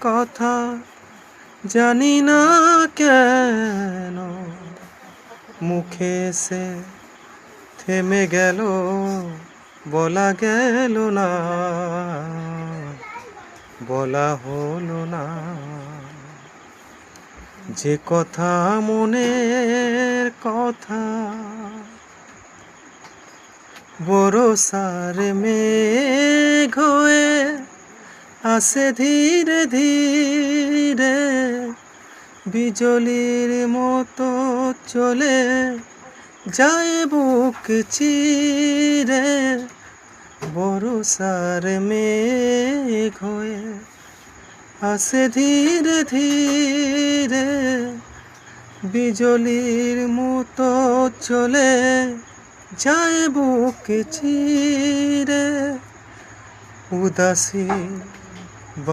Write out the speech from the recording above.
কথা জানি না কেন মুখে এসে থেমে গেল, বলা গেল না, বলা হলো না। যে কথা মনের কথা বরসার মেঘ হয়ে আসে ধীরে ধীরে, বিজলির মতো চলে যায় বুক চিরে। বরসার মেঘ হয়ে আসে ধীরে ধীরে, বিজলির মতো চলে যায় বুক চিরে। উদাসী